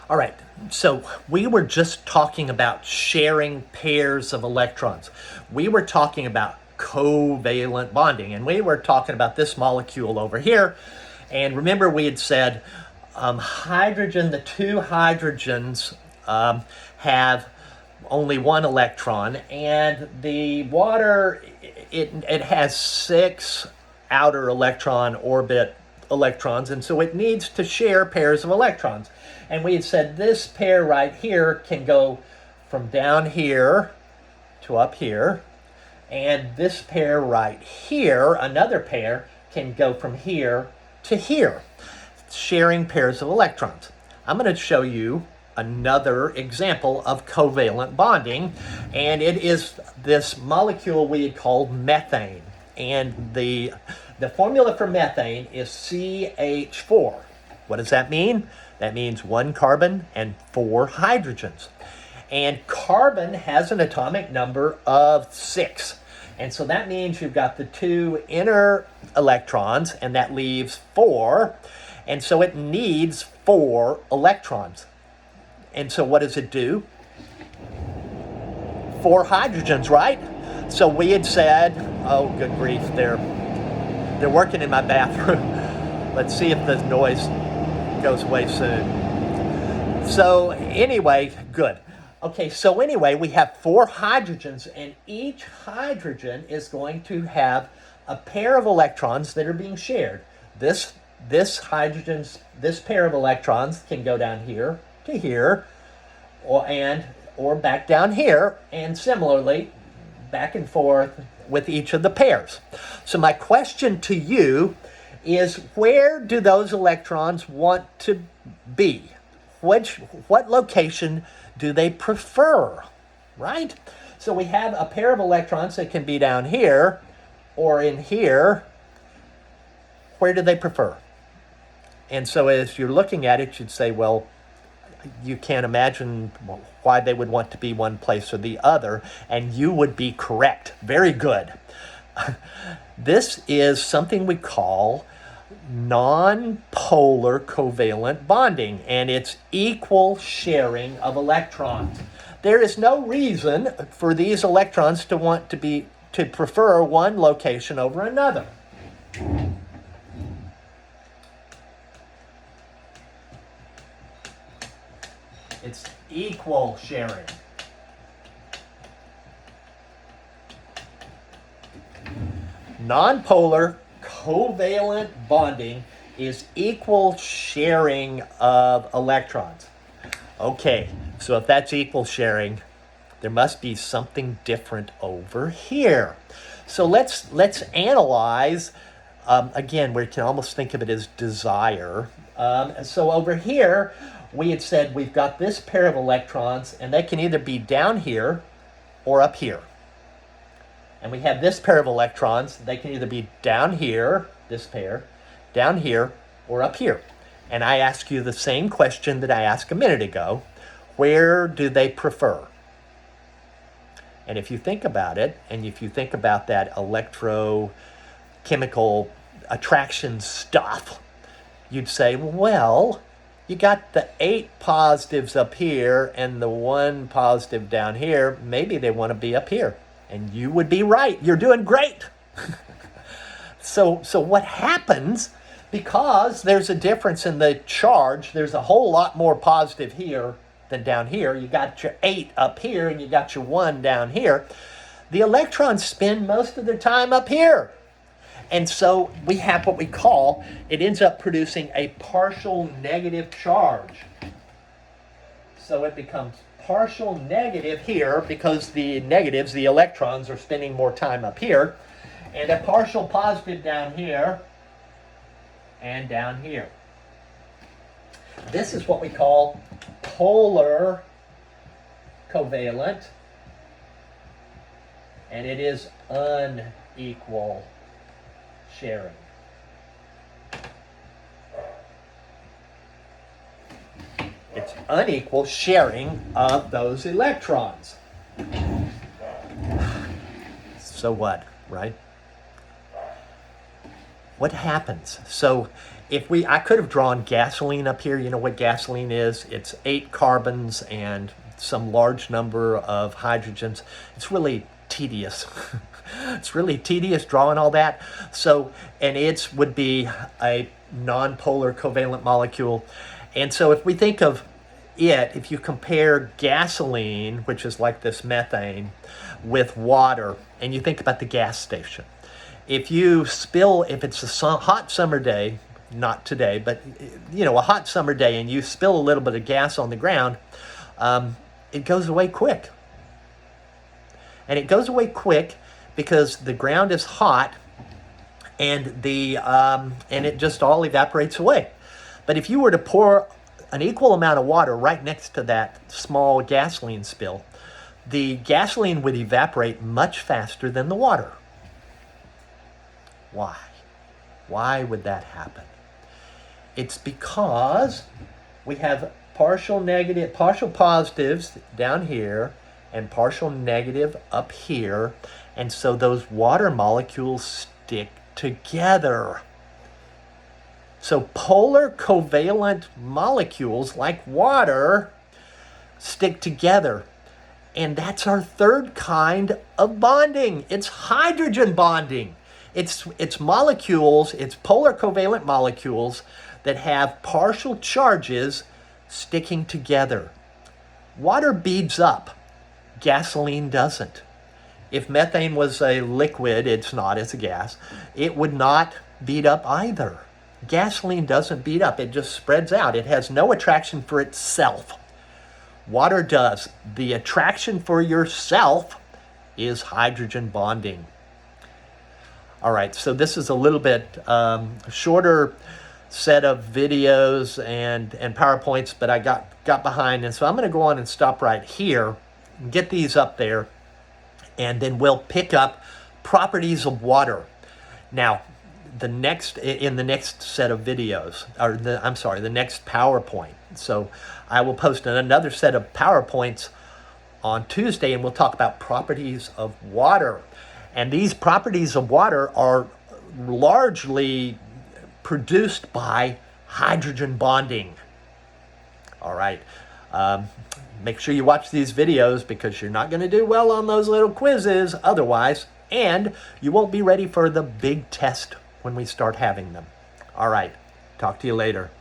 All right, so we were just talking about sharing pairs of electrons. We were talking about covalent bonding, and we were talking about this molecule over here. And remember, we had said hydrogen, the two hydrogens have only one electron, and the water, it has 6 outer electron orbit electrons, and so it needs to share pairs of electrons. And we had said this pair right here can go from down here to up here, and this pair right here, another pair, can go from here to here, sharing pairs of electrons. I'm going to show you another example of covalent bonding, and it is this molecule we had called methane. And the formula for methane is CH4. What does that mean? That means 1 carbon and 4 hydrogens. And carbon has an atomic number of 6. And so that means you've got the 2 inner electrons, and that leaves 4. And so it needs 4 electrons. And so what does it do? 4 hydrogens, right? So we had said, oh, good grief, they're working in my bathroom. Let's see if the noise goes away soon. So anyway, good. Okay, so anyway, we have 4 hydrogens, and each hydrogen is going to have a pair of electrons that are being shared. This pair of electrons can go down here to here, or back down here, and similarly back and forth with each of the pairs. So my question to you is, where do those electrons want to be? What location do they prefer, right? So we have a pair of electrons that can be down here or in here. Where do they prefer? And so as you're looking at it, you'd say, well, you can't imagine why they would want to be one place or the other, and you would be correct. Very good. This is something we call non-polar covalent bonding, and it's equal sharing of electrons. There is no reason for these electrons to want to prefer one location over another. It's equal sharing. Nonpolar covalent bonding is equal sharing of electrons. Okay, so if that's equal sharing, there must be something different over here. So let's analyze. Again, we can almost think of it as desire. So over here, we had said we've got this pair of electrons, and they can either be down here or up here. And we have this pair of electrons. They can either be down here, this pair, down here, or up here. And I ask you the same question that I asked a minute ago. Where do they prefer? And if you think about it, and if you think about that electrochemical attraction stuff, you'd say, well, you got the 8 positives up here and the 1 positive down here. Maybe they want to be up here. And you would be right. You're doing great. So what happens, because there's a difference in the charge, there's a whole lot more positive here than down here. You got your 8 up here and you got your 1 down here. The electrons spend most of their time up here. And so we have what we call, it ends up producing a partial negative charge. So it becomes partial negative here because the negatives, the electrons, are spending more time up here, and a partial positive down here and down here. This is what we call polar covalent, and it is unequal sharing. It's unequal sharing of those electrons. So what, right? what happens? So I could have drawn gasoline up here. You know what gasoline is? It's 8 carbons and some large number of hydrogens. It's really tedious. It's really tedious drawing all that. So, and it would be a nonpolar covalent molecule. And so if we think of it, if you compare gasoline, which is like this methane, with water, and you think about the gas station, if it's a hot summer day, not today, but a hot summer day, and you spill a little bit of gas on the ground, it goes away quick. And it goes away quick because the ground is hot, and it just all evaporates away. But if you were to pour an equal amount of water right next to that small gasoline spill, the gasoline would evaporate much faster than the water. Why? Why would that happen? It's because we have partial positives down here and partial negative up here, and so those water molecules stick together. So polar covalent molecules like water stick together. And that's our third kind of bonding. It's hydrogen bonding. It's molecules, it's polar covalent molecules that have partial charges sticking together. Water beads up. Gasoline doesn't. If methane was a liquid, it's not, it's a gas, it would not bead up either. Gasoline doesn't bead up, it just spreads out. It has no attraction for itself. Water does. The attraction for yourself is hydrogen bonding. All right, so this is a little bit shorter set of videos and PowerPoints, but I got behind, and so I'm going to go on and stop right here and get these up there, and then we'll pick up properties of water. Now, in the next set of videos, the next PowerPoint. So I will post another set of PowerPoints on Tuesday, and we'll talk about properties of water. And these properties of water are largely produced by hydrogen bonding. All right. Make sure you watch these videos because you're not going to do well on those little quizzes otherwise, and you won't be ready for the big test when we start having them. All right. Talk to you later.